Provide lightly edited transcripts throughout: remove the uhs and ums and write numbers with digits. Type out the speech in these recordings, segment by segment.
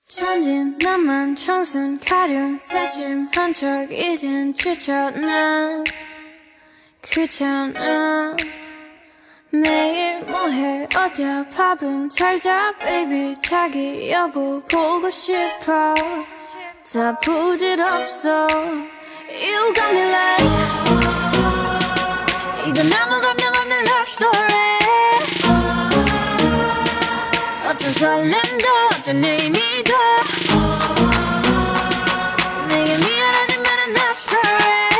천진 나만 청순 가련 새침한 척 이젠 지쳤나 귀찮아 매일 뭐해 어디야 밥은 잘자 baby 자기 여보 보고 싶어 다 부질없어 You got me like 이건 아무 감정 없는 love story 어떤 설렘도 어떤 의미도 내게 미안하지만은 love story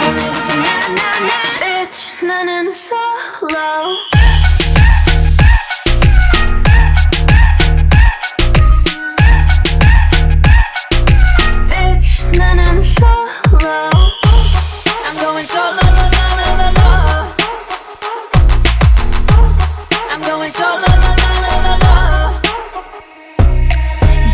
오늘부터 나나나 Bitch 나는 solo Bitch 나는 solo I'm going solo la la la la la I'm going solo la la la la la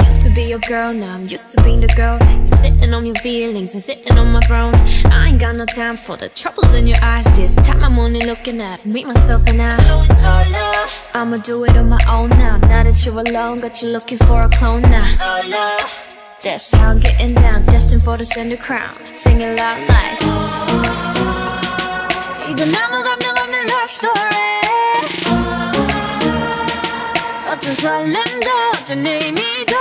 Used to be your girl, now I'm used to being the girl You're sitting on your feelings and sitting on my throne I ain't got no time for the troubles in your eyes This time I'm only looking at me, myself and I I'm going solo I'ma do it on my own now Now that you're alone, got you looking for a clone now Solo That's how I'm getting down Destined for the center crown Sing it loud like 이건 아무 감정 없는 love story 어떤 설렘도 어떤 의미도